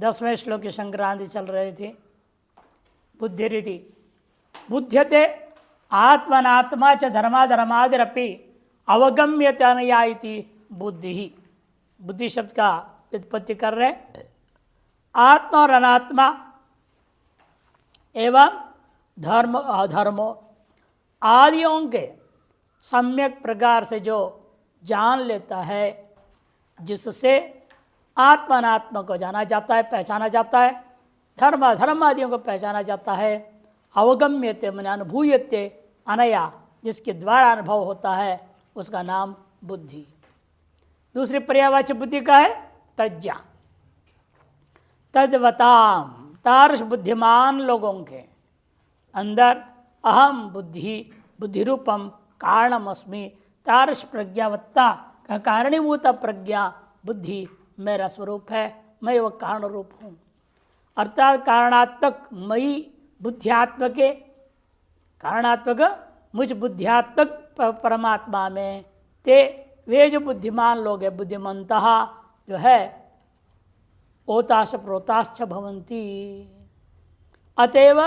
10वें श्लोक की संक्रांति चल रही थी। बुद्धिरिति बुध्यते आत्मनात्मा च धर्माधर्मादिरपि अवगम्यते अनया इति बुद्धि। बुद्धि शब्द का व्युत्पत्ति कर रहे आत्मा और अनात्मा एवं धर्म अधर्मों आदियों के सम्यक प्रकार से जो जान लेता है, जिससे आत्मा अनात्मा को जाना जाता है, पहचाना जाता है, धर्म अधर्म आदियों को पहचाना जाता है। अवगम्यते मन अनुभूयते अनया, जिसके द्वारा अनुभव होता है उसका नाम बुद्धि। दूसरी पर्यायवाची बुद्धि का है प्रज्ञा। तद्वताम तार्श बुद्धिमान लोगों के अंदर अहम बुद्धि बुद्धिरूपम कारणमस्मि, तार्श प्रज्ञावत्ता का कारणीभूत प्रज्ञा बुद्धि मेरा स्वरूप है, मैं वह कारण रूप हूँ। अर्थात कारणात्मक मई बुद्धियात्मक कारणात्मक मुझ बुद्धियात्मक परमात्मा में ते वे जो बुद्धिमान लोग हैं, बुद्धिमंतः जो है ओताश प्रोताश्च भवन्ति। अतएव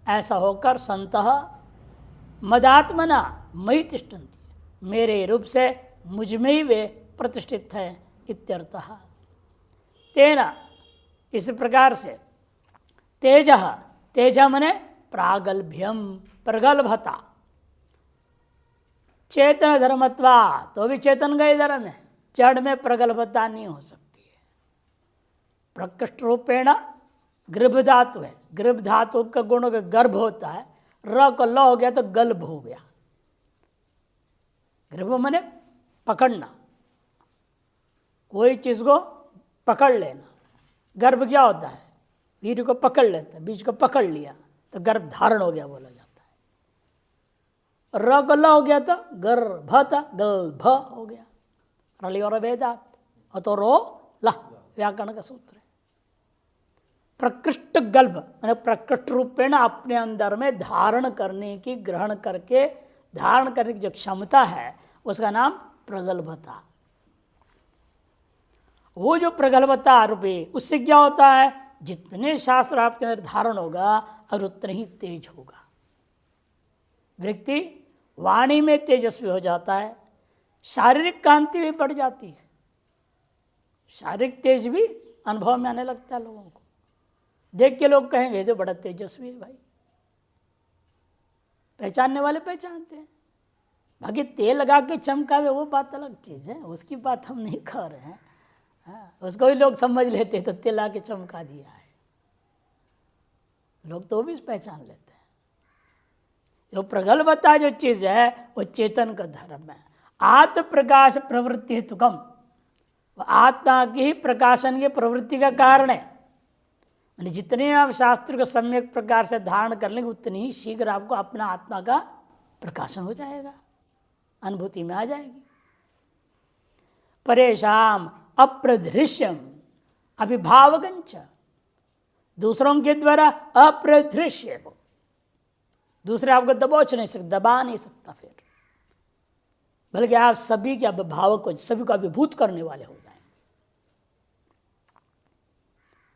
ऐसा होकर संतः मदात्मना मयि तिष्ठन्ति, मेरे रूप से मुझ में ही वे प्रतिष्ठित है इत्यर्थः। तेना इस प्रकार से तेज तेज मने प्रागल्भ्यम प्रगल्भता चेतन धर्मत्वा, तो भी चेतन का ही धर्म है, जड़ में प्रगल्भता नहीं हो सकती है। प्रकृष्ट रूपेण गर्भ धातु है, गर्भ धातु का गुणों का गर्भ होता है, र को ल हो गया तो गल्भ हो गया। गर्भ मने पकड़ना, कोई चीज को पकड़ लेना। गर्भ क्या होता है? वीर को पकड़ लेता है, बीज को पकड़ लिया तो गर्भ धारण हो गया बोला जाता है। र को ल हो गया तो गर्भता गल्भ हो गया। रली और वेदात अतो रो ला व्याकरण का सूत्र है। प्रकृष्ट गल्भ मैंने प्रकृष्ट रूपेण अपने अंदर में धारण करने की, ग्रहण करके धारण करने की जो क्षमता है उसका नाम प्रगल्भता। वो जो प्रगल्भता रूपी, उससे क्या होता है? जितने शास्त्र आपके अंदर धारण होगा और उतने ही तेज होगा। व्यक्ति वाणी में तेजस्वी हो जाता है, शारीरिक कांति भी बढ़ जाती है, शारीरिक तेज भी अनुभव में आने लगता है। लोगों को देख के लोग कहेंगे तो बड़ा तेजस्वी है भाई, पहचानने वाले पहचानते हैं। बाकी तेल लगा के चमकावे वो बात अलग चीज़ है, उसकी बात हम नहीं कर रहे हैं। उसको भी लोग समझ लेते तो तेल आके चमका दिया है, लोग तो भी पहचान लेते हैं। जो प्रगल्भता जो चीज़ है वो चेतन का धर्म है। आत्म प्रकाश प्रवृत्ति हेतुकम, आत्मा की ही प्रकाशन की प्रवृत्ति का कारण है। यानी जितने आप शास्त्र को सम्यक प्रकार से धारण कर लेंगे उतनी ही शीघ्र आपको अपना आत्मा का प्रकाशन हो जाएगा, अनुभूति में आ जाएगी। परेशान अप्रदृश्यम अभिभावकंच, दूसरों के द्वारा अप्रदृश्य हो, दूसरे आपको दबोच नहीं सकते, दबा नहीं सकता, फिर बल्कि आप सभी के अभिभावक को, सभी को अभिभूत करने वाले हो जाएंगे।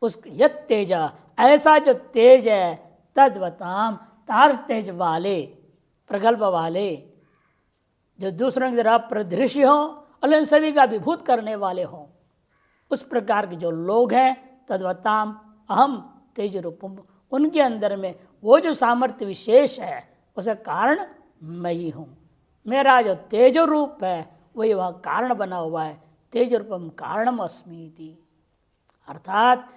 उस यत तेज, ऐसा जो तेज है, तद्वताम तार तेज वाले, प्रगल्भ वाले, जो दूसरों की तरह अप्रदृश्य हो और इन सभी का अभिभूत करने वाले हों, उस प्रकार के जो लोग हैं, तद्वताम अहम तेज रूपम, उनके अंदर में वो जो सामर्थ्य विशेष है उसका कारण मैं ही हूँ। मेरा जो तेज रूप है वही वह कारण बना हुआ है, तेज रूपम कारणम अस्मीति। अर्थात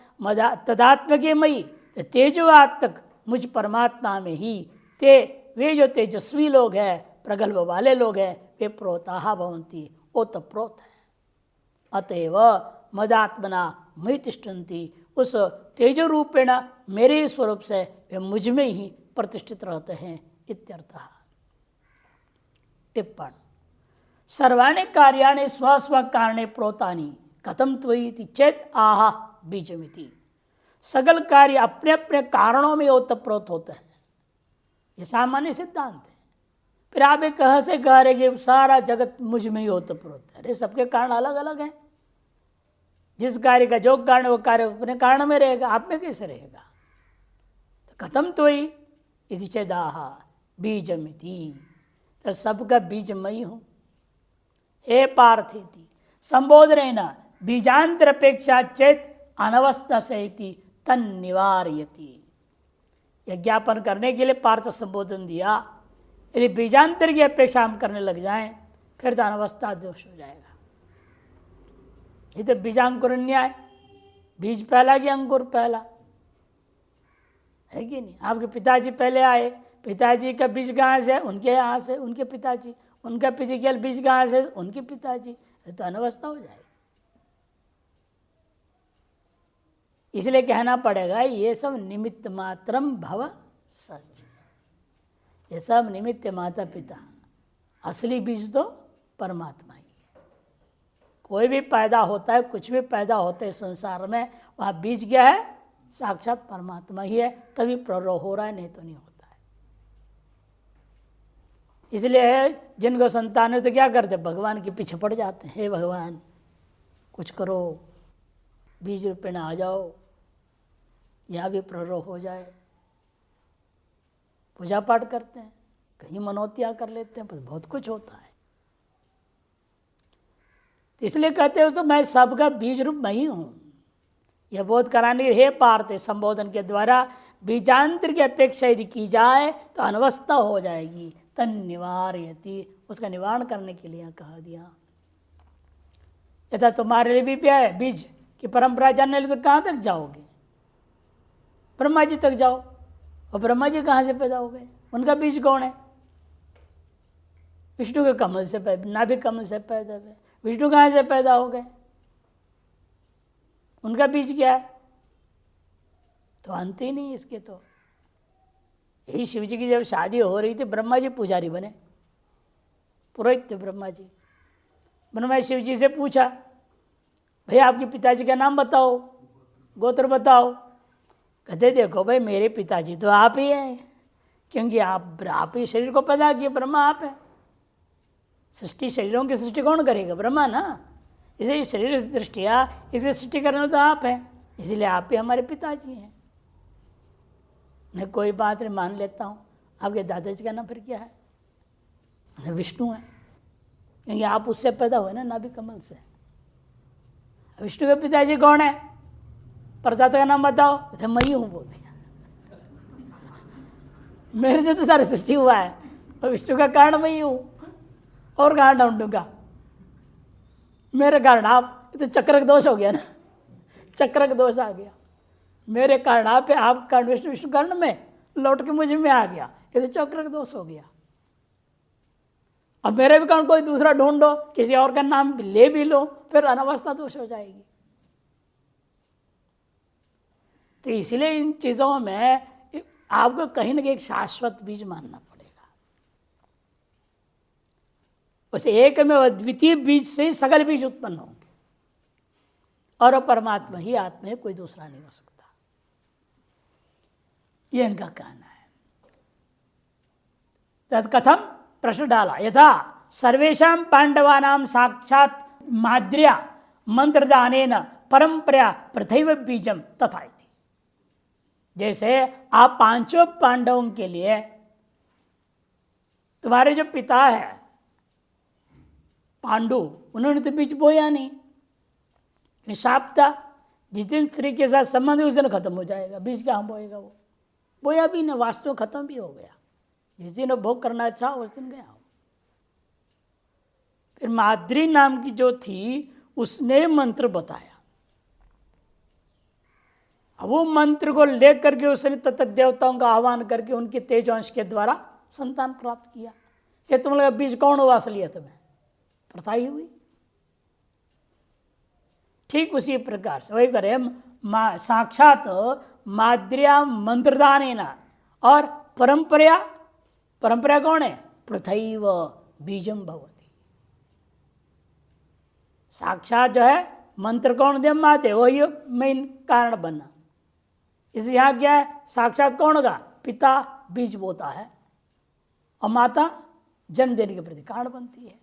तदात्मके मयि, तेजवात्मक मुझ परमात्मा में ही ते वे जो तेजस्वी लोग हैं, प्रगल्भ वाले लोग हैं, वे प्रोताः भवन्ति, ओतप्रोत है। अतएव मदात्मना मयि तिष्ठन्ति, उस तेज रूपेण मेरे स्वरूप से वे मुझ में ही प्रतिष्ठित रहते हैं इत्यर्थः। टिप्पण सर्वाणि कार्याणि स्वस्व कारणे प्रोतानि कथम त्वयि चेत आह बीजमिति। सगल कार्य अपने अपने कारणों में ओतप्रोत होते हैं, ये सामान्य सिद्धांत है। फिर आप एक कह से कह रहे कि सारा जगत मुझ में ही ओतप्रोत है। अरे सबके कारण अलग अलग हैं, जिस कार्य का जो कारण वो कार्य अपने कारण में रहेगा, आप में कैसे रहेगा? तो कथम तो ही इति चेदाह बीजमिति, तो सबका बीज मई हूँ। हे पार्थिति संबोधन बीजांतर अपेक्षा चेत अनवस्था सहिति तन निवारयति। यह ज्ञापन करने के लिए पार्थ संबोधन दिया। यदि बीजांतर की अपेक्षा हम करने लग जाएं फिर तो अनवस्था दोष हो जाएगा। ये तो बीजांकुर न्याय, बीज पहला कि अंकुर पहला है कि नहीं? आपके पिताजी पहले आए, पिताजी का बीज कहाँ से? उनके यहाँ से, उनके पिताजी, उनका फिजिकल बीज कहाँ से? उनके पिताजी। ये तो अनवस्था हो जाएगी। इसलिए कहना पड़ेगा ये सब निमित्त मात्रम भव सच, ये सब निमित्त माता पिता, असली बीज तो परमात्मा ही है। कोई भी पैदा होता है, कुछ भी पैदा होता है संसार में, वहाँ बीज क्या है? साक्षात परमात्मा ही है, तभी प्ररोह हो रहा है, नहीं तो नहीं होता है। इसलिए जिनको संतान है तो क्या करते? भगवान के पीछे पड़ जाते हैं, हे भगवान कुछ करो, बीज रूपे में आ जाओ, यहाँ भी प्ररोह हो जाए। पूजा पाठ करते हैं, कहीं मनौतियाँ कर लेते हैं, पर बहुत कुछ होता है। तो इसलिए कहते हो तो मैं सबका बीज रूप मैं ही हूँ। यह बोध कराने हे पार्थ संबोधन के द्वारा बीजांतर की अपेक्षा यदि की जाए तो अनवस्था हो जाएगी। तन निवारयति, उसका निवारण करने के लिए कहा दिया। यथा तुम्हारे लिए भी क्या है? बीज की परंपरा जानने लिए तो कहाँ तक जाओगे? ब्रह्मा जी तक जाओ। और ब्रह्मा जी कहाँ से पैदा हो गए? उनका बीज कौन है? विष्णु के कमल से पैदा, नाभि कमल से पैदा हुए। विष्णु कहाँ से पैदा हो गए? उनका बीज क्या है? तो अंत ही नहीं इसके। तो यही शिव जी की जब शादी हो रही थी, ब्रह्मा जी पुजारी बने, पुरोहित थे ब्रह्मा जी। ब्रह्मा शिव जी से पूछा, भैया आपके पिताजी का नाम बताओ, गोत्र बताओ। कहते देखो भाई मेरे पिताजी तो आप ही हैं, क्योंकि आप ही शरीर को पैदा किए, ब्रह्मा आप है। सृष्टि, शरीरों की सृष्टि कौन करेगा? ब्रह्मा ना। इसलिए शरीर की दृष्टिया इसकी सृष्टि करने वाले तो आप हैं, इसलिए आप ही हमारे पिताजी हैं। मैं कोई बात नहीं, मान लेता हूँ। आपके दादाजी का नाम फिर क्या है? विष्णु है, क्योंकि आप उससे पैदा हुए ना, नाभि कमल से। विष्णु के पिताजी कौन है? परदाता का नाम बताओ। कहते मैं ही हूँ, बोल दिया। मेरे से तो सारी सृष्टि हुआ है, और विष्णु का कारण मैं ही हूँ, और कहाँ ढूंढूंगा? मेरे कारण आप, तो चक्रक दोष हो गया ना, चक्रक दोष आ गया। मेरे कारण आप है, आप कारण विष्णु, विष्णु कारण में लौट के मुझे में आ गया, ये तो चक्रक दोष हो गया। अब मेरे भी कारण कोई दूसरा ढूंढो, किसी और का नाम ले भी लो, फिर अनवस्था दोष हो जाएगी। तो इसलिए इन चीज़ों में आपको कहीं ना कहीं एक शाश्वत बीज मानना पड़ेगा। उस एक में अद्वितीय बीज से सकल बीज उत्पन्न होंगे, और परमात्मा ही आत्मा है, कोई दूसरा नहीं हो सकता। ये इनका कहना है। तत्कथम प्रश्न डाला, यथा सर्वेषां पांडवानां साक्षात् माद्र्या मंत्रदानेन परंपरा प्रथैव बीजम तथा इति। जैसे आप पांचों पांडवों के लिए, तुम्हारे जो पिता है पांडु, उन्होंने तो बीज बोया नहीं, निशाप था। जिस दिन स्त्री के साथ संबंध उस दिन खत्म हो जाएगा, बीज कहाँ बोएगा? वो बोया भी नहीं, वास्तव में खत्म भी हो गया। जिस दिन वो भोग करना अच्छा उस दिन गया। फिर माद्री नाम की जो थी उसने मंत्र बताया। अब वो मंत्र को लेकर के उसने तत्त देवताओं का आह्वान करके उनके तेजवंश के द्वारा संतान प्राप्त किया। से तुम लोग बीज कौन हुआ असलियत में? प्रथा ही हुई। ठीक उसी प्रकार से वही करे साक्षात माद्र्या मंत्रदान और परंपरा, परंपरा कौन है? प्रथैव बीजम भवति। साक्षात जो है मंत्र कौन दे? मात्र, वही मेन कारण बना। इस यहाँ क्या है? साक्षात कौन होगा? पिता बीज बोता है, और माता जन्म देने के प्रति कारण बनती है।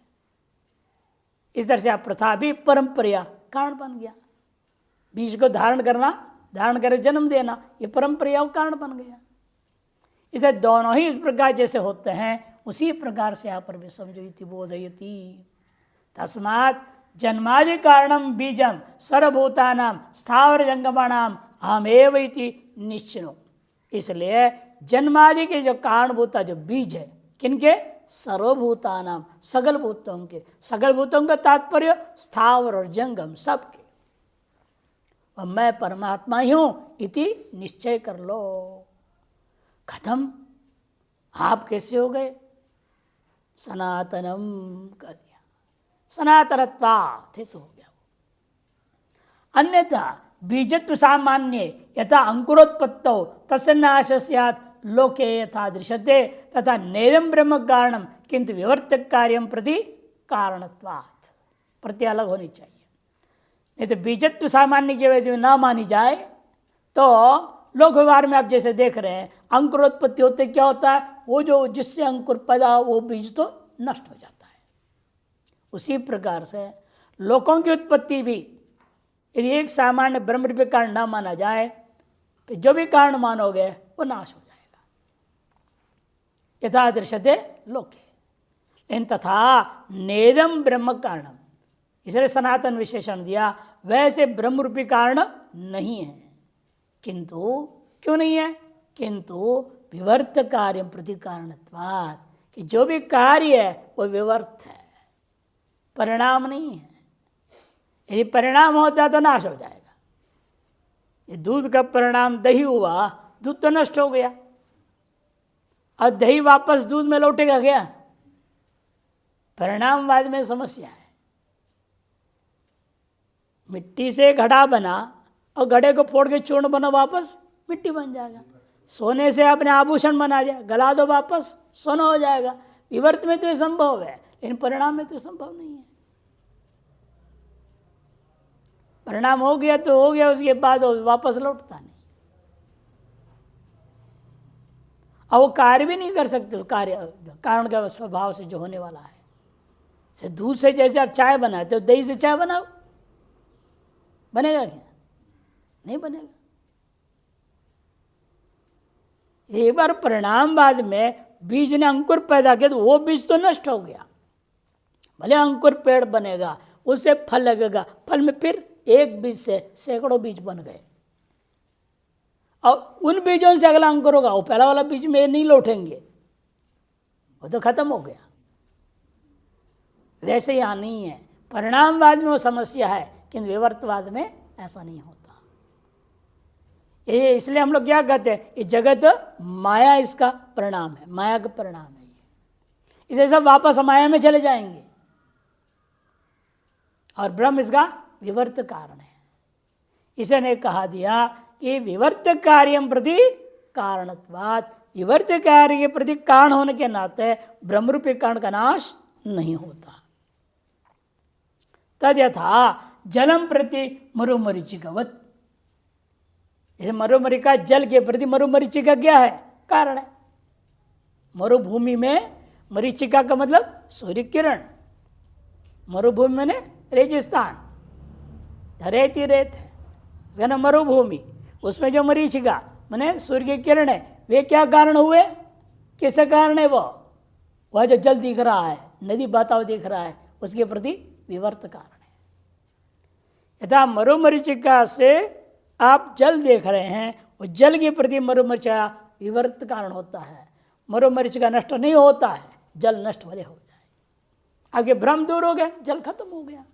इस तरह से आप प्रथा भी परंपरा कारण बन गया। बीज को धारण करना, धारण कर जन्म देना, ये परम प्रयोग कारण बन गया। इसे दोनों ही इस प्रकार जैसे होते हैं उसी प्रकार से यहाँ पर भी समझो इति बोधयति। तस्मात् जन्मादि कारणम बीजम सर्वभूतानां स्थावर जंगमाणाम अहमेव इति निश्चिनो। इसलिए जन्मादि के जो कारणभूता जो बीज है, किनके? सर्वभूतानाम, सगल भूतों के। सगल भूतों का तात्पर्य स्थावर और जंगम सबके। और मैं परमात्मा ही हूं इति निश्चय कर लो। खत्म। आप कैसे हो गए? सनातनम कर दिया, सनातनत्वात् हेतु हो गया। अन्यथा बीजत्व सामान्य यथा अंकुरोत्पत्तौ तस्य नाश स्यात् लोके यथा दृश्यते तथा नेदं ब्रह्म कारणम किंतु विवर्तक कार्यम प्रति कारणत्वात्। प्रति अलग होनी चाहिए। नहीं तो बीजत्व सामान्य के वेद में ना मानी जाए तो लोक व्यवहार में आप जैसे देख रहे हैं अंकुरोत्पत्ति होते क्या होता है? वो जो जिससे अंकुर पैदा वो बीज तो नष्ट हो जाता है। उसी प्रकार से लोकों की उत्पत्ति भी यदि एक सामान्य ब्रह्म रूपी कारण न माना जाए तो जो भी कारण मानोगे वो नाश हो जाएगा। यथा दृश्यते लोके। लेकिन तथा नेदम ब्रह्म कारणम, इसलिए सनातन विशेषण दिया। वैसे ब्रह्म रूपी कारण नहीं है। किंतु क्यों नहीं है? किंतु विवर्त कार्य प्रति कारणत्वात्, कि जो भी कार्य है वो विवर्त है, परिणाम नहीं है। यदि परिणाम होता तो नाश हो जाएगा। ये दूध का परिणाम दही हुआ, दूध तो नष्ट हो गया। और दही वापस दूध में लौटेगा क्या? परिणामवाद में समस्या है। मिट्टी से घड़ा बना और घड़े को फोड़ के चूर्ण बना, वापस मिट्टी बन जाएगा। सोने से आपने आभूषण बना दिया, गला दो वापस सोना हो जाएगा। विवर्त में तो ये संभव है, लेकिन परिणाम में तो संभव नहीं है। परिणाम हो गया तो हो गया, उसके बाद वापस लौटता नहीं। और वो कार्य भी नहीं कर सकते। कार्य कारण का स्वभाव से जो होने वाला है। दूध से जैसे आप चाय बनाते हो, दही से चाय बनाओ, बनेगा क्या? नहीं बनेगा। एक बार परिणामवाद में बीज ने अंकुर पैदा किया तो वो बीज तो नष्ट हो गया। भले अंकुर पेड़ बनेगा, उससे फल लगेगा, फल में फिर एक बीज से सैकड़ों बीज बन गए। और उन बीजों से अगला अंकुर होगा, वो पहला वाला बीज में नहीं लौटेंगे, वो तो खत्म हो गया। वैसे यहाँ नहीं है। परिणामवाद में वो समस्या है, किंतु विवर्तवाद में ऐसा नहीं होता। ये इसलिए हम लोग क्या कहते हैं, ये जगत माया इसका परिणाम है, माया का परिणाम है। इसे सब वापस माया में चले जाएंगे और ब्रह्म इसका विवर्त कारण है। इसे ने कहा दिया कि विवर्त कार्यम प्रति कारणत्वात्, विवर्त कार्य के प्रति कारण होने के नाते ब्रह्मरूपी कारण का नाश नहीं होता। तद यथा जलम प्रति मरुमरीचिकवत, जैसे मरुमरीचिका जल के प्रति मरुमरीचिका क्या है? कारण है। मरुभूमि में मरीचिका का मतलब सूर्य किरण, मरुभूमि में रेगिस्तान, रेत ही रेत है, उसका नाम मरुभूमि। उसमें जो मरीचिका माने सूर्य की किरण है, वे क्या कारण हुए? किसका कारण है? वह जो जल दिख रहा है, नदी बहता हुआ दिख रहा है, उसके प्रति विवर्त कारण है। यथा मरुमरीचिका से आप जल देख रहे हैं, वो जल के प्रति मरुमरीचिका विवर्त कारण होता है। मरुमरीचिका नष्ट नहीं होता है, जल नष्ट भले हो जाए। आगे भ्रम दूर हो गया, जल खत्म हो गया,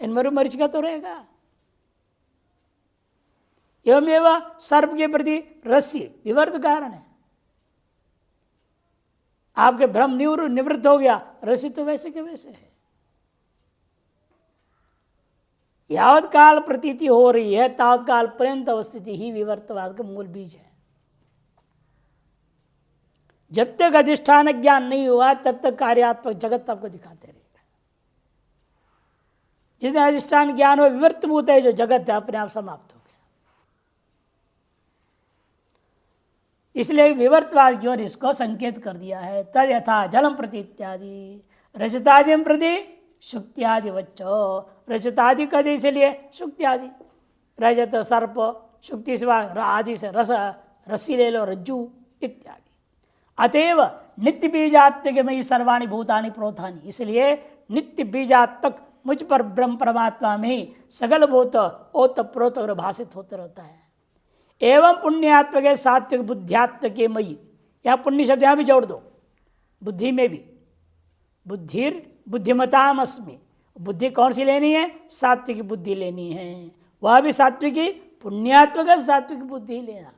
इन मरुमरीचिका तो रहेगा। एवं सर्प के प्रति रस्सी विवर्त कारण है। आपके भ्रम निवृत्त हो गया, रस्सी तो वैसे के वैसे है। यावत काल प्रतीति हो रही है तावत काल पर्यंत अवस्थिति ही विवर्तवाद का मूल बीज है। जब तक अधिष्ठान ज्ञान नहीं हुआ तब तक कार्यात्मक जगत आपको दिखाते रहेगा। जिस दिन अधिष्ठान ज्ञान हो, विवर्तभूत है जो जगत है, अपने आप समाप्त हो गया। इसलिए विवर्तवादियों ने इसको संकेत कर दिया है। तद यथा जलम प्रति इत्यादि रजतादिम प्रति शुक्त्यादि वच्चो, रजतादि कदे इसलिए शुक्त्यादि, रजत सर्प, शुक्ति से आदि से रस, रस्सी ले लो, रज्जु इत्यादि। अतएव नित्य बीजात्मक में सर्वाणि भूतानि प्रोथानि, इसलिए नित्य बीजात्मक मुझ पर ब्रह्म परमात्मा में ही सगल भूत ओत प्रोत और भाषित होते रहता है। एवं पुण्यात्मक सात्विक बुद्ध्यात्मक मयि, या पुण्य शब्द यहाँ भी जोड़ दो, बुद्धि में भी, बुद्धिर बुद्धिमतामस्मि, बुद्धि कौन सी लेनी है? सात्विक बुद्धि लेनी है, वह भी सात्विकी पुण्यात्मक सात्विक बुद्धि लेना।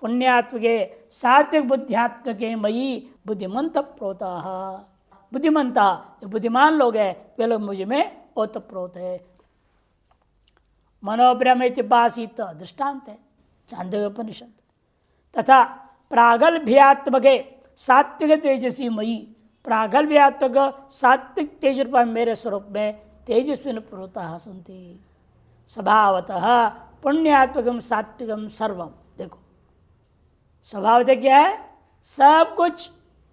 पुण्यात्मक सात्विक बुद्ध्यात्मक मयि बुद्धिमंत प्रोता, बुद्धिमंता जो बुद्धिमान लोग हैं वे लोग मुझ में ओतप्रोत है। मनोब्रह्म इत्यासित दृष्टांत है चांदोग्य उपनिषद। तथा प्रागल्भ्यात्मक सात्विक तेजसी मयि, प्रागल्भ्यात्मक सात्विक तेज रूप मेरे स्वरूप में तेजस्विन प्रोता सन्ति। स्वभावतः पुण्यात्मकम सात्विकम सर्वम, देखो स्वभावतः क्या है? सब कुछ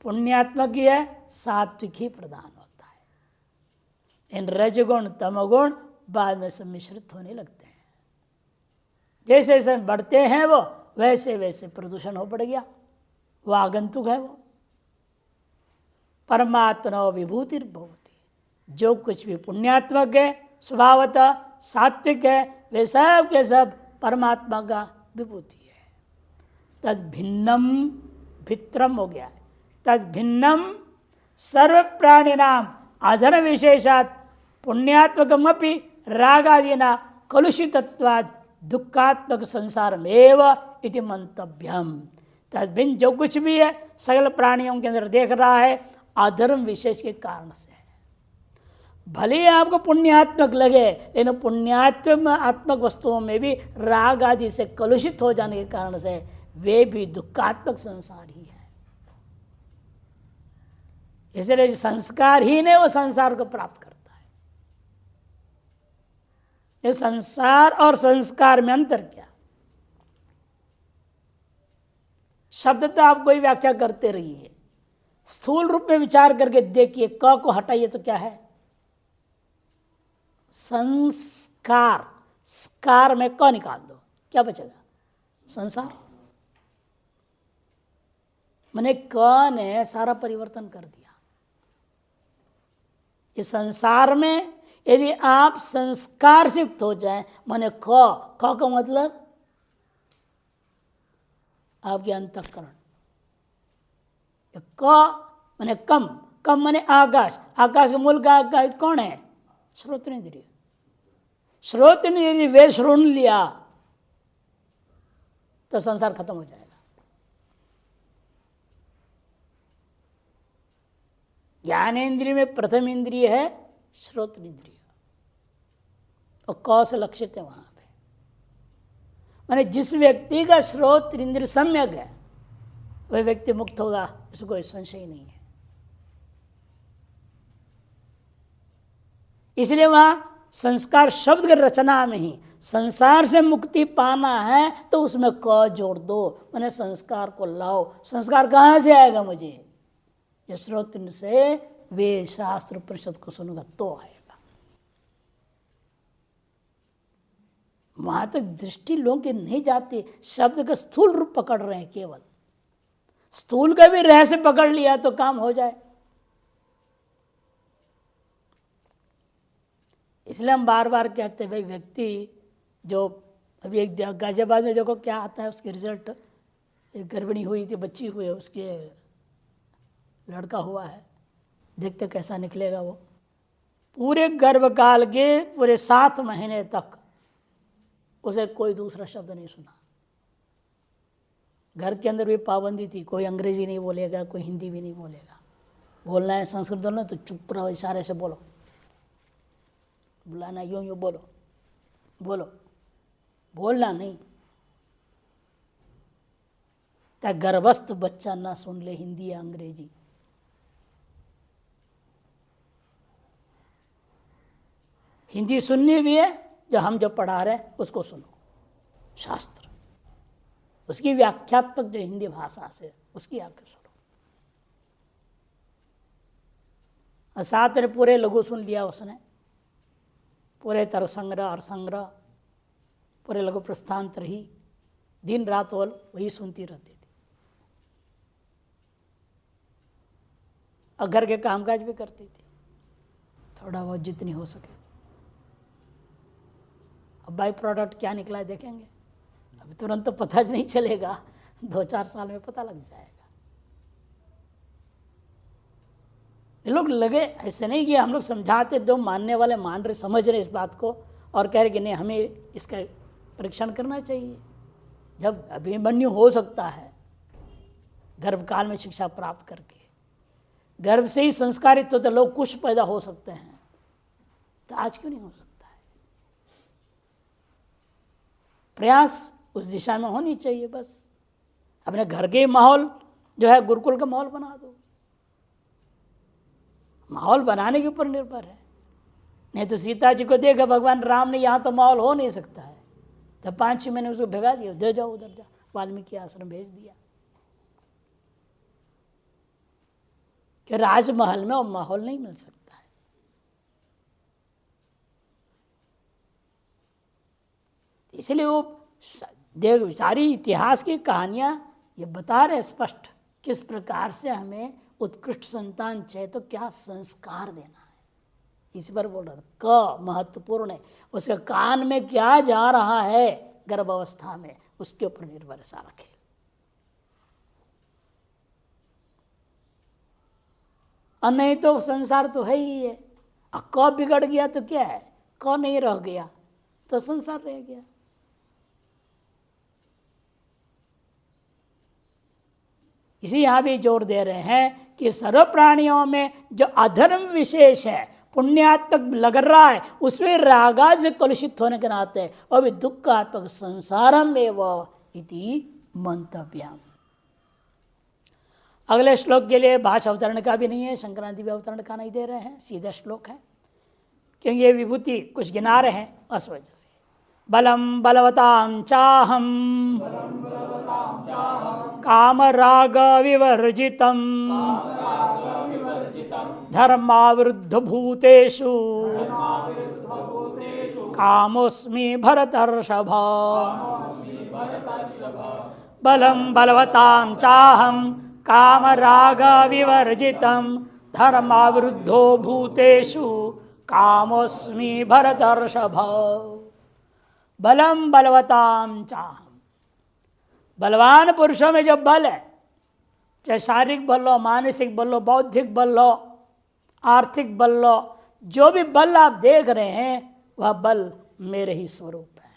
पुण्यात्मक ही है, सात्विक ही प्रदान होता है। इन रजगुण तमगुण बाद में सम्मिश्रित होने लगते हैं, जैसे जैसे बढ़ते हैं वो वैसे वैसे प्रदूषण हो पड़ गया, वो आगंतुक है। वो परमात्मा विभूतिर्भवति, जो कुछ भी पुण्यात्मक है स्वभावतः सात्विक है वे सब के सब परमात्मा का विभूति है। तद भिन्नम भित्रम हो गया है, तद भिन्नम सर्व प्राणी नाम अधर्म विशेषात पुण्यात्मकमपि रागादीना कलुषितत्वाद दुखात्मक संसार में इति मंतव्यम। तद भिन्न जो कुछ भी है सकल प्राणियों के अंदर देख रहा है अधर्म विशेष के कारण से है। भले ही आपको पुण्यात्मक लगे, लेकिन पुण्यात्मक वस्तुओं में भी राग आदि से कलुषित हो जाने के कारण से वे भी दुखात्मक संसार ही है। इसलिए संस्कार ही नहीं वो संसार को प्राप्त करता है। ये संसार और संस्कार में अंतर क्या? शब्द तो आप कोई व्याख्या करते रहिए, स्थूल रूप में विचार करके देखिए, क को हटाइए तो क्या है? संस्कार। स्कार में क निकाल दो, क्या बचेगा? संसार। मैंने क ने सारा परिवर्तन कर दिया। इस संसार में यदि आप संस्कार से युक्त हो जाए, माने क का मतलब आपके अंतःकरण। क माने कम, कम माने आकाश, आकाश के मूल का कौन है? श्रोत्रेंद्रिय। श्रोत्रेंद्रिय वे सुन लिया तो संसार खत्म हो जाएगा। ज्ञानेन्द्रिय में प्रथम इंद्रिय है श्रोत्रेंद्रिय, और क से लक्षित है वहां पे। माने जिस व्यक्ति का श्रोत्रेंद्रिय सम्यक है वह व्यक्ति मुक्त होगा, इसको कोई संशय नहीं है। इसलिए वहां संस्कार शब्द की रचना में ही संसार से मुक्ति पाना है तो उसमें क जोड़ दो, मैंने संस्कार को लाओ। संस्कार कहाँ से आएगा? मुझे ये श्रोत्र से वे शास्त्र परिषद को सुनूंगा तो आएगा। वहां तक दृष्टि लोगों की नहीं जाती, शब्द का स्थूल रूप पकड़ रहे हैं केवल। स्थूल का भी रहस्य पकड़ लिया तो काम हो जाए। इसलिए हम बार बार कहते हैं भाई व्यक्ति जो अभी एक गाजियाबाद में देखो क्या आता है उसके रिजल्ट, एक गर्भिणी हुई थी, बच्ची हुई है, उसके लड़का हुआ है, देखते कैसा निकलेगा वो। पूरे गर्भकाल के पूरे 7 महीने तक उसे कोई दूसरा शब्द नहीं सुना। घर के अंदर भी पाबंदी थी, कोई अंग्रेजी नहीं बोलेगा, कोई हिंदी भी नहीं बोलेगा। बोलना है संस्कृत बोलना तो चुप रहो, इशारे से बोलो, बुलाना यूं यूं बोलो, बोलो, बोलना नहीं, ताकि गर्भस्थ बच्चा ना सुन ले हिंदी या अंग्रेजी। हिंदी सुननी भी है, जो हम जो पढ़ा रहे हैं उसको सुनो, शास्त्र उसकी व्याख्यात्मक जो हिंदी भाषा से उसकी आके सुनो। और साथ में पूरे लघु सुन लिया उसने, पूरे तर्क संग्रह और संग्रह, पूरे लघु प्रस्थांत रही, दिन रात वही सुनती रहती थी और घर के कामकाज भी करती थी थोड़ा बहुत जितनी हो सके। अब बाई प्रोडक्ट क्या निकला है देखेंगे, अभी तुरंत तो पता नहीं चलेगा, 2-4 साल में पता लग जाएगा। ये लोग लगे, ऐसे नहीं कि हम लोग समझाते, दो मानने वाले मान रहे, समझ रहे इस बात को और कह रहे कि नहीं हमें इसका परीक्षण करना चाहिए। जब अभिमन्यु हो सकता है गर्भकाल में शिक्षा प्राप्त करके, गर्भ से ही संस्कारित होते लोग कुछ पैदा हो सकते हैं, तो आज क्यों नहीं हो सकता है? प्रयास उस दिशा में होनी चाहिए। बस अपने घर के माहौल जो है गुरुकुल का माहौल बना दो, माहौल बनाने के ऊपर निर्भर है। नहीं तो सीता जी को देखा भगवान राम ने, यहाँ तो माहौल हो नहीं सकता है, तब 5-6 महीने उसको भगा दिया, दे जाओ उधर जाओ, वाल्मीकि आश्रम भेज दिया कि राजमहल में वो माहौल नहीं मिल सकता है। इसलिए वो देख सारी इतिहास की कहानियां ये बता रहे स्पष्ट किस प्रकार से हमें उत्कृष्ट संतान चाहिए तो क्या संस्कार देना है। इस पर बोल रहा था क महत्वपूर्ण है, उसके कान में क्या जा रहा है गर्भ अवस्था में, उसके ऊपर निर्भर है सारा खेल। और नहीं तो संसार तो है ही है। क बिगड़ गया तो क्या है, क नहीं रह गया तो संसार रह गया। इसी यहाँ भी जोर दे रहे हैं कि सर्व प्राणियों में जो अधर्म विशेष है, पुण्यात्मक लग रहा है, उसमें रागा से कलुषित होने के नाते और भी दुखात्मक संसारम एवं इति मंतव्यम। अगले श्लोक के लिए भाषा अवतरण का भी नहीं है, संक्रांति भी अवतरण का नहीं दे रहे हैं, सीधा श्लोक है क्योंकि ये विभूति कुछ गिना रहे हैं उस वजह से। बलम बलवतां चाहम काम राग विवर्जितम धर्मावृद्ध भूतेषु कामोस्मि भरतर्षभ। बलम बलवतां चाहम काम राग विवर्जितम धर्मावृद्धो भूतेषु कामोस्मि भरतर्षभ। बलम बलवतां चाहम, बलवान पुरुषों में जो बल है, चाहे शारीरिक बल हो, मानसिक बल हो, बौद्धिक बल हो, आर्थिक बल हो, जो भी बल आप देख रहे हैं वह बल मेरे ही स्वरूप है।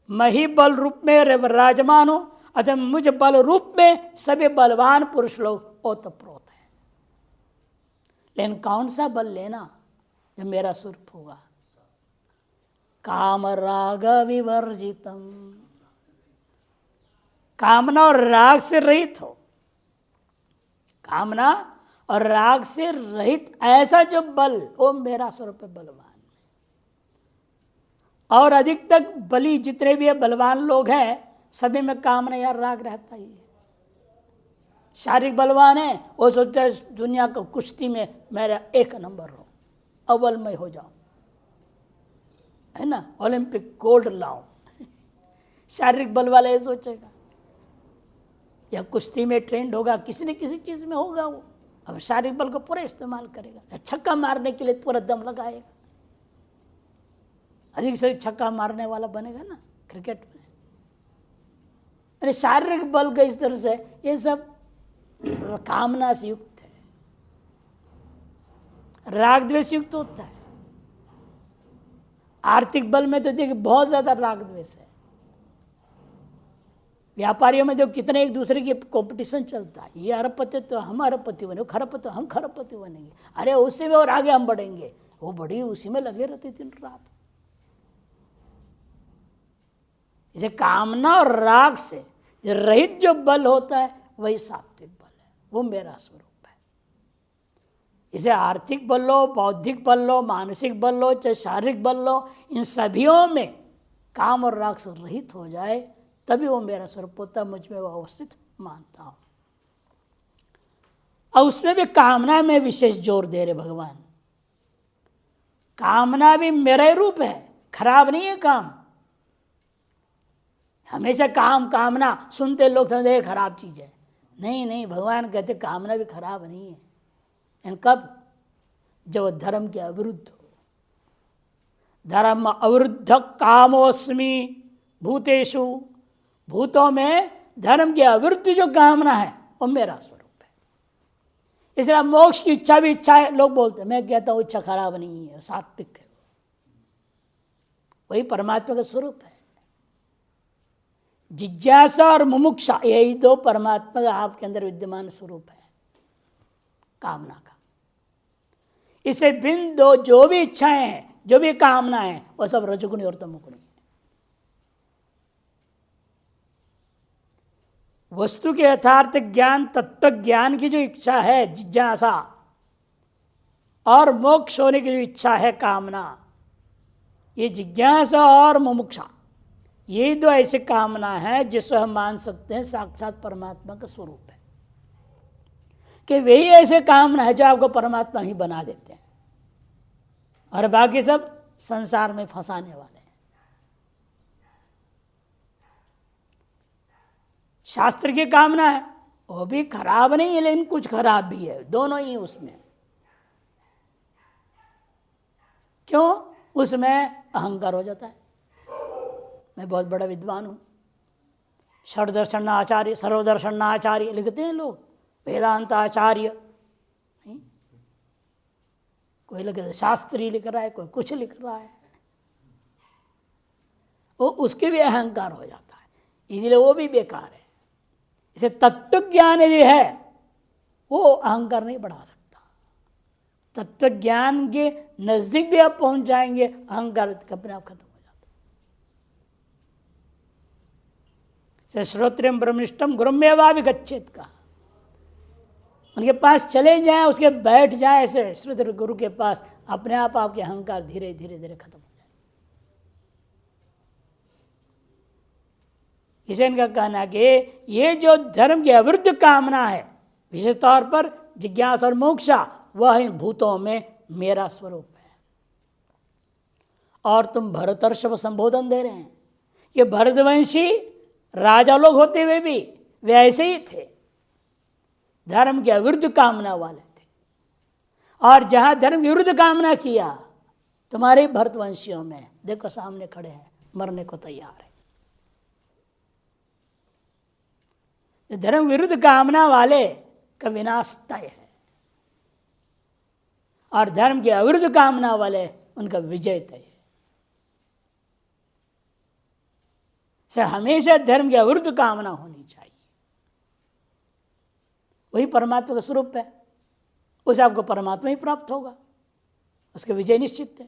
मैं ही बल रूप में विराजमान हूं, अतः मुझ बल रूप में सभी बलवान पुरुष लोग ओतप्रोत हैं। लेकिन कौन सा बल लेना जो मेरा स्वरूप होगा? काम राग विवर्जितम, कामना और राग से रहित हो, कामना और राग से रहित ऐसा जो बल, वो मेरा स्वरूप है बलवान। और अधिक तक बली जितने भी बलवान लोग हैं सभी में कामना या राग रहता ही है। शारीरिक बलवान है, वो सोचता है दुनिया को कुश्ती में मेरा 1 नंबर हो, अव्वल में हो जाऊं, है ना, ओलंपिक गोल्ड लाऊं। शारीरिक बल वाला ये सोचेगा, या कुश्ती में ट्रेंड होगा, किसी न किसी चीज में होगा वो, अब शारीरिक बल को पूरा इस्तेमाल करेगा, छक्का मारने के लिए पूरा दम लगाएगा, अधिक से छक्का मारने वाला बनेगा ना क्रिकेट में। अरे शारीरिक बल का इस तरह से ये सब कामना से युक्त है, राग द्वेष युक्त होता है। आर्थिक बल में तो देखिए बहुत ज्यादा राग द्वेष है। व्यापारियों में जो कितने एक दूसरे की कंपटीशन चलता है, ये अरबपति तो हम अरबपति बने, खरबपति हम खरबपति बनेंगे, अरे उससे भी और आगे हम बढ़ेंगे, वो बढ़ी उसी में लगे रहते दिन रात। इसे कामना और राग से जो रहित जो बल होता है वही सात्विक बल है, वो मेरा स्वरूप है। इसे आर्थिक बल लो, बौद्धिक बल लो, मानसिक बल लो, चाहे शारीरिक बल लो, इन सभियों में काम और राग से रहित हो जाए तभी वो मेरा स्वरूप होता है, मुझ में वो अवस्थित मानता हूं। और उसमें भी कामना में विशेष जोर दे रहे भगवान। कामना भी मेरा ही रूप है, खराब नहीं है काम। हमेशा कामना सुनते लोग समझते खराब चीज है। नहीं नहीं, भगवान कहते कामना भी खराब नहीं है। एंड कब? जब धर्म के अविरुद्ध हो। धर्म अविरुद्ध कामोस्मि भूतेषु, भूतों में धर्म के अविरुद्ध जो कामना है वो मेरा स्वरूप है। इसलिए मोक्ष की इच्छा भी इच्छा है, लोग बोलते हैं। मैं कहता हूं इच्छा खराब नहीं है, सात्विक है, वही परमात्मा का स्वरूप है। जिज्ञासा और मुमुक्षा, यही दो परमात्मा का आपके अंदर विद्यमान स्वरूप है कामना का। इसे भिन्न दो जो भी इच्छाएं हैं, जो भी कामना है, वो सब रजोगुणी और तमोगुणी है। वस्तु के यथार्थ ज्ञान, तत्व ज्ञान की जो इच्छा है जिज्ञासा, और मोक्ष होने की जो इच्छा है कामना, ये जिज्ञासा और मुमुक्षा, ये दो ऐसे कामना है जिसको हम मान सकते हैं साक्षात परमात्मा का स्वरूप है। कि वही ऐसे कामना है जो आपको परमात्मा ही बना देते हैं, और बाकी सब संसार में फंसाने वाले हैं। शास्त्र की कामना है, वो भी खराब नहीं है, लेकिन कुछ खराब भी है, दोनों ही उसमें। क्यों? उसमें अहंकार हो जाता है, मैं बहुत बड़ा विद्वान हूँ, षड्दर्शन आचार्य, सर्वदर्शन आचार्य लिखते हैं लोग, वेदांत आचार्य। नहीं? कोई लिख शास्त्री लिख रहा है, कोई कुछ लिख रहा है, वो उसके भी अहंकार हो जाता है, इसलिए वो भी बेकार है। इसे तत्व ज्ञान यदि है वो अहंकार नहीं बढ़ा सकता। तत्व ज्ञान के नजदीक भी आप पहुंच जाएंगे, अहंकार अपने आप खत्म हो जाता है। श्रोत्रियम ब्रह्मनिष्ठम गुरुमेवाभिगच्छेत का, उनके पास चले जाएं, उसके बैठ जाएं ऐसे श्रुत गुरु के पास, अपने आप आपके अहंकार धीरे धीरे धीरे खत्म हो जाए। इसे इनका कहना है कि ये जो धर्म की अविरुद्ध कामना है, विशेष तौर पर जिज्ञासा और मोक्षा, वह इन भूतों में मेरा स्वरूप है। और तुम भरतर्षभ संबोधन दे रहे हैं। ये भरतवंशी राजा लोग होते हुए भी वे ऐसे ही थे, धर्म के अविरुद्ध कामना वाले थे। और जहां धर्म की विरुद्ध कामना किया, तुम्हारे भरतवंशियों में देखो सामने खड़े हैं, मरने को तैयार है। धर्म विरुद्ध कामना वाले का विनाश तय है, और धर्म के अविरुद्ध कामना वाले उनका विजय तय है। हमेशा धर्म की अविरुद्ध कामना होनी चाहिए, वही परमात्मा का स्वरूप है। उसे आपको परमात्मा ही प्राप्त होगा, उसका विजय निश्चित है।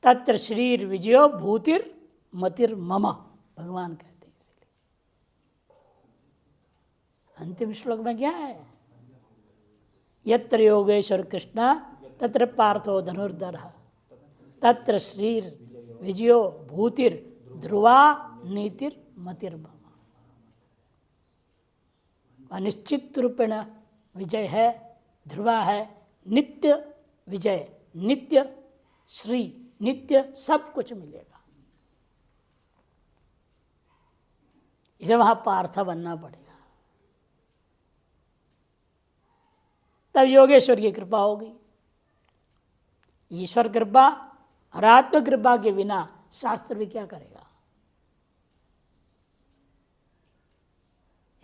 तत्र शरीर विजयो भूतिर मतिर मम, भगवान कहते हैं। इसलिए अंतिम श्लोक में क्या है? यत्र योगेश्वर कृष्ण तत्र पार्थो धनुर्धरः, तत्र शरीर विजयो भूतिर ध्रुवा नीतिर मतिर्मम। अनिश्चित रूपेण विजय है, ध्रुवा है, नित्य विजय, नित्य श्री, नित्य सब कुछ मिलेगा। इसे वहां पार्थ बनना पड़ेगा, तब योगेश्वर की कृपा होगी। ईश्वर कृपा और आत्म कृपा के बिना शास्त्र भी क्या करेगा?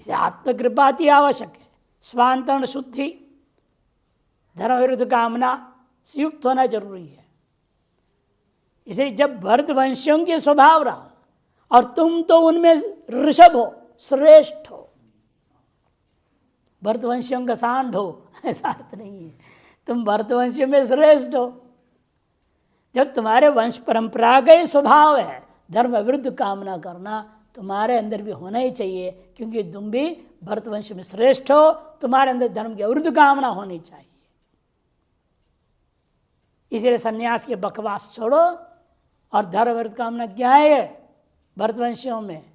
इसे आत्मकृपा अति आवश्यक है। स्वांतरण शुद्धि, धर्म विरुद्ध कामना से युक्त होना जरूरी है। इसे जब भरतवंशियों के स्वभाव रहा, और तुम तो उनमें ऋषभ हो, श्रेष्ठ हो, भरतवंशियों का सांड हो, ऐसा अर्थ नहीं है। तुम भरतवंशियों में श्रेष्ठ हो। जब तुम्हारे वंश परंपरा का ही स्वभाव है धर्म विरुद्ध कामना करना, तुम्हारे अंदर भी होना ही चाहिए, क्योंकि तुम भी भरतवंश में श्रेष्ठ हो, तुम्हारे अंदर धर्म की अविरुद्ध कामना होनी चाहिए। इसलिए सन्यास के बकवास छोड़ो, और धर्म विरुद्ध कामना क्या है? भरतवंशियों में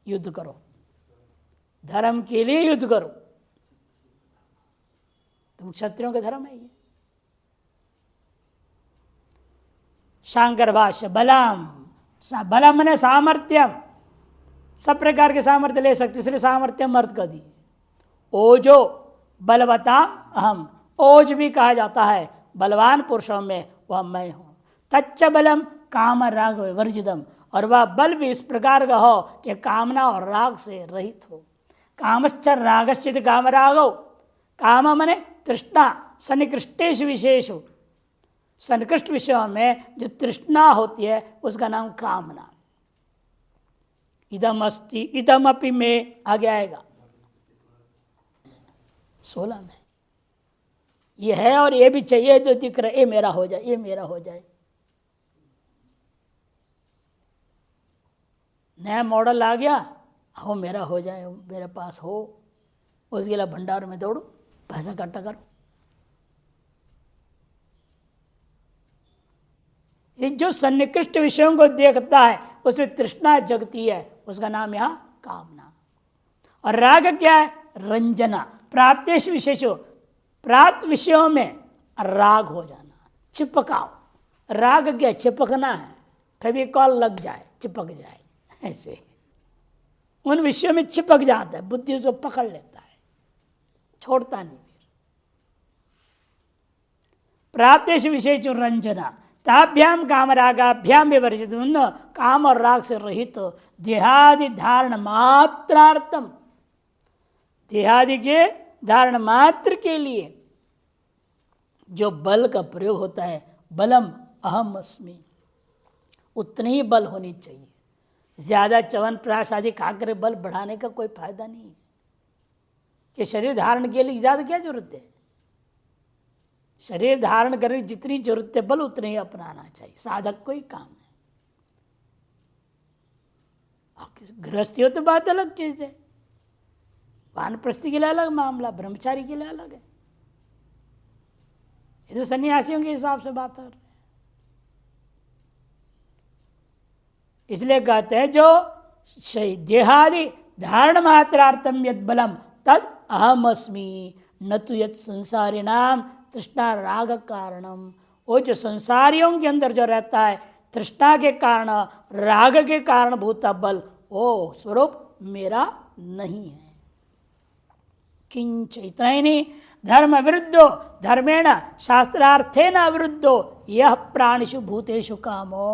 युद्ध करो, धर्म के लिए युद्ध करो। तुम क्षत्रियों का धर्म है ये। शांकर भाष्य बलम, बलम मने सामर्थ्यम, सब प्रकार के सामर्थ्य ले सकते, इसलिए सामर्थ्यम अर्थ कर दी। ओजो बलवताम अहम, ओज भी कहा जाता है बलवान पुरुषों में वह मैं हूं। तच्च बलम काम राग विवर्जितम, और वह बल भी इस प्रकार का हो कि कामना और राग से रहित हो। कामश्च रागश्चित काम रागो, काम मने तृष्णा, सन्निकृष्टेश विशेषु, सन्निकृष्ट विषयों में जो तृष्णा होती है उसका नाम कामना। इदम अस्ति इदम अपि में आगे आएगा 16 में, ये है और ये भी चाहिए, जो दिख रहा है ये मेरा हो जाए, ये मेरा हो जाए। नया मॉडल आ गया, हो मेरा हो जाए, मेरे पास हो, उसके लिए भंडार में दौड़ो, पैसा इकट्ठा करो। ये जो सन्निकृष्ट विषयों को देखता है उसमें तृष्णा जगती है, उसका नाम यहाँ कामना। और राग क्या है? रंजना, प्राप्तेश विशेषो, प्राप्त विषयों में राग हो जाना, चिपकाओ। राग क्या? चिपकना है, फेविकॉल लग जाए, चिपक जाए, ऐसे उन विषयों में चिपक जाता है, बुद्धि उसको पकड़ लेता है, छोड़ता नहीं। फिर प्राप्तेश विशेष रंजना, ताभ्याम काम रागाभ्याम विवर्जित, काम और राग से रहित देहादि धारण मात्रार्थम, देहादि के धारण मात्र के लिए जो बल का प्रयोग होता है, बलम अहम अस्मि, उतनी ही बल होनी चाहिए। ज़्यादा च्यवनप्राश आदि खाकर बल बढ़ाने का कोई फायदा नहीं है, कि शरीर धारण के लिए ज़्यादा क्या जरूरत है? शरीर धारण करने की जितनी जरूरत है बल उतने ही अपनाना चाहिए, साधक को ही काम है। गृहस्थी हो तो बात अलग चीज़ है, वानप्रस्थी के लिए अलग मामला, ब्रह्मचारी के लिए अलग है। ये तो सन्यासियों के हिसाब से बात कर रहे हैं। इसलिए कहते हैं जो देहादि धारण मात्रार्थम यद बलम तद अहम अस्मि, न तो यद संसारिणाम तृष्णा राग कारणम, वो जो संसारियों के अंदर जो रहता है तृष्णा के कारण राग के कारण भूता बल, वो स्वरूप मेरा नहीं है। किंच, इतना ही नहीं, धर्म विरुद्धो धर्मेण शास्त्रार्थेन अविरुद्धो यह प्राणिषु भूतेषु कामो,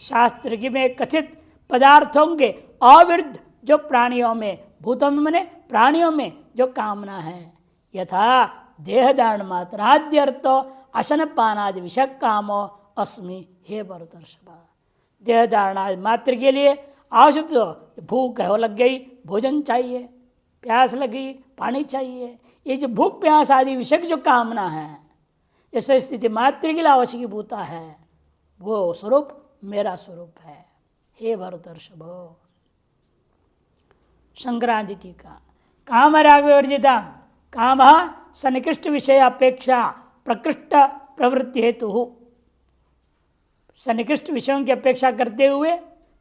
शास्त्र की में कथित पदार्थों के अविरुद्ध जो प्राणियों में, भूतों में मने प्राणियों में जो कामना है, यथा देह धारण मात्राद्यर्थ अशन पानादि विषय कामो अस्मि, हे भरतर्षभा। देह धारण मात्र के लिए आवश्यक, भूख है वो लग गई, भोजन चाहिए, प्यास लगी, पानी चाहिए, ये जो भूख प्यास आदि विषय जो कामना है, जैसे स्थिति मात्र के लिए आवश्यक भूता है, वो स्वरूप मेरा स्वरूप है, हे भरतर्षभ। शंकरादि टीका, काम राग विवर्जिता, काम सन्निकृष्ट विषय अपेक्षा प्रकृष्ट प्रवृत्ति हेतु, सन्निकृष्ट विषयों की अपेक्षा करते हुए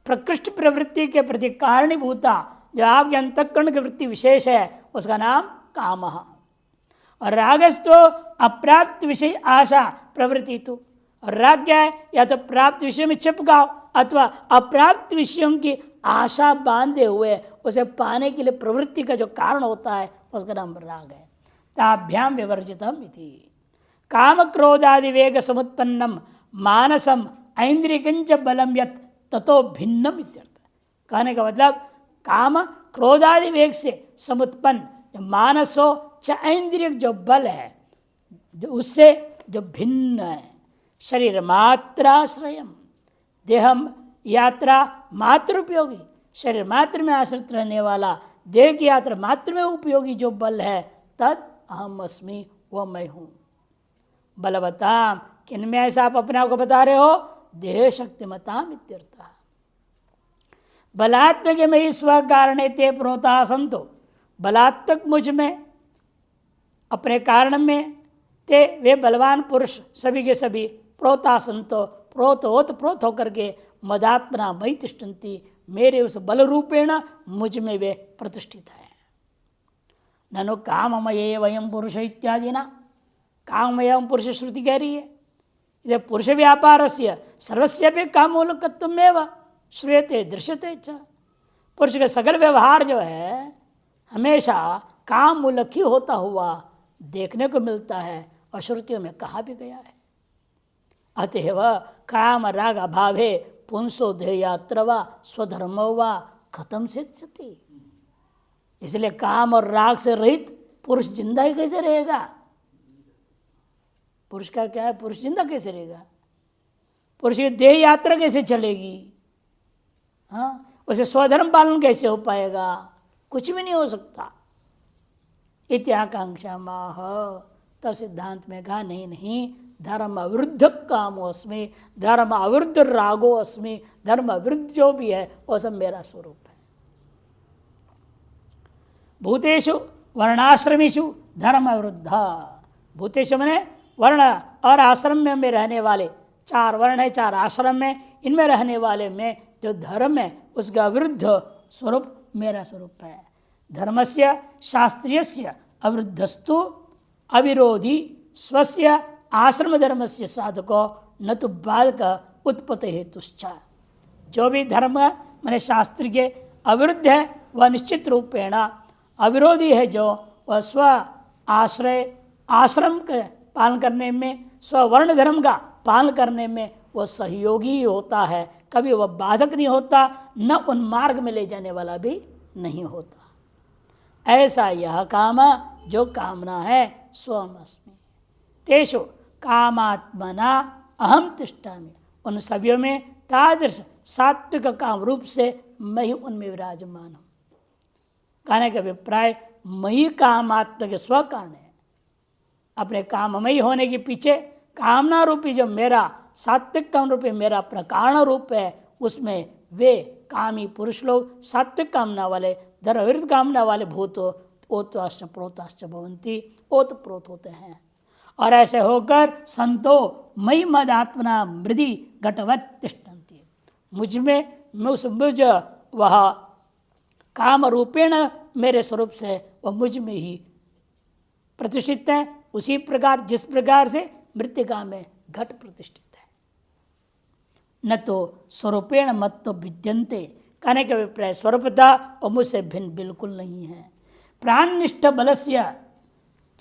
प्रकृष्ट प्रवृत्ति के प्रति कारणीभूता जो आपके अंतःकरण की वृत्ति विशेष है उसका नाम काम। और रागस्तो अप्राप्त विषय आशा प्रवृत्ति तो, और राग क्या है? या तो प्राप्त विषय में चिपकाओ अथवा अप्राप्त विषयों की आशा बांधे हुए उसे पाने के लिए प्रवृत्ति का जो कारण होता है उसका नाम राग है। ताभ्याम विवर्जितम इति काम क्रोधादि वेग समुत्पन्नम मानसम ऐन्द्रियकंच बलम यत् ततो भिन्नम इत्यर्थ। कहने का मतलब काम क्रोधादि वेग से समुत्पन्न मानसो च ऐन्द्रिय जो बल है, जो उससे जो भिन्न है, शरीर मात्राश्रयम, देहम यात्रा मात्र उपयोगी, शरीर मात्र में आश्रित रहने वाला, देह की यात्रा मात्र में उपयोगी जो बल है, तद अहम अस्मि, वह मैं हूँ। बलवताम, किन में ऐसा आप अपने आप को बता रहे हो? देह शक्तिमताम इत्यर्थः। बलात्मक में ही स्व कारणे ते प्रोता संतो, बलात्मक मुझ में अपने कारण में ते वे बलवान पुरुष सभी के सभी प्रोता संतो, प्रोत होकर के मदात्मना मयि तिष्ठन्ति, मेरे उस बल रूपेण मुझ में वे प्रतिष्ठित है। ननु काममये वयम पुरुष इत्यादि ना, काममय पुरुष श्रुति कह रही है। इधर पुरुष व्यापार से सर्वस्यापि कामूलकत्वमेव श्रूयते दृश्यते च। पुरुष का सकल व्यवहार जो है हमेशा काम मूलक ही होता हुआ देखने को मिलता है और श्रुतियों में कहा भी गया है। अतएव काम राग अभावे पुंसो ध्येयात्र वा स्वधर्मो वा खत्म सिद्धति। इसलिए काम और राग से रहित पुरुष जिंदा ही कैसे रहेगा? पुरुष का क्या है, पुरुष जिंदा कैसे रहेगा? पुरुष की देह यात्रा कैसे चलेगी? हाँ, उसे स्वधर्म पालन कैसे हो पाएगा? कुछ भी नहीं हो सकता। इत्याकांक्षा माह, तब सिद्धांत में कहा नहीं, धर्म अविरुद्ध कामो अस्मि, धर्म अविरुद्ध रागो अस्मि, धर्म अविरुद्ध जो भी है वो सब मेरा स्वरूप है। भूतेषु वर्णाश्रमेषु धर्म अविरुद्ध, भूतेषु मैंने वर्ण और आश्रम में रहने वाले, 4 वर्ण है 4 आश्रम में, इनमें रहने वाले में जो धर्म है उसका विरुद्ध स्वरूप मेरा स्वरूप है। धर्मस्य शास्त्रीयस्य अविरुद्धस्तु अविरोधी स्वस्य आश्रम धर्मस्य साधको न तो बाधक उत्पत्ति हेतुश्च। जो भी धर्म माने शास्त्र के अविरुद्ध है वह निश्चित रूपेण अविरोधी है, जो वह स्व आश्रय आश्रम के पालन करने में, स्ववर्ण धर्म का पालन करने में वह सहयोगी ही होता है, कभी वह बाधक नहीं होता, न उन मार्ग में ले जाने वाला भी नहीं होता। ऐसा यह काम जो कामना है स्वम अस्मि तेषु कामात्मना अहम तिष्ठामि, उन सभी में तादृश सात्विक काम रूप से मैं ही उनमें विराजमान हूँ। कहने का अभिप्राय मई कामात्म के स्व कारण है। अपने काममयी होने के पीछे कामना रूपी जो मेरा सात्विक काम रूपी मेरा प्रकारण रूप है, उसमें वे कामी पुरुष लोग सात्विक कामना वाले, धर्मविरुद्ध कामना वाले भूत ओताश्च प्रोताश्च भवन्ति, ओत प्रोत होते हैं। और ऐसे होकर संतो मई मद आत्मना मृदि घटवत तिष्ठन्ति, मुझ वह काम रूपेण मेरे स्वरूप से वह मुझ में ही प्रतिष्ठित है, उसी प्रकार जिस प्रकार से मृतिका में घट प्रतिष्ठित है। न तो स्वरूपेण मत तो विद्यन्ते, कहने के अभिप्राय स्वरूपता और मुझसे भिन्न बिल्कुल नहीं है। प्राणनिष्ठ बलस्य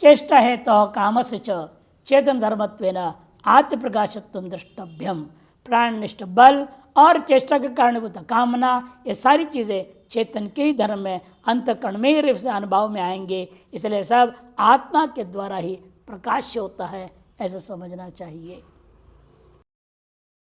चेष्टा है तो कामस्य च चेतन धर्मत्वेन आत्म प्रकाशत्व द्रष्टव्यम। प्राणनिष्ठ बल और चेष्टा के कारणभूत कामना, ये सारी चीज़ें चेतन के ही धर्म में अंतःकरण में ही अनुभव में आएंगे, इसलिए सब आत्मा के द्वारा ही प्रकाश्य होता है, ऐसा समझना चाहिए।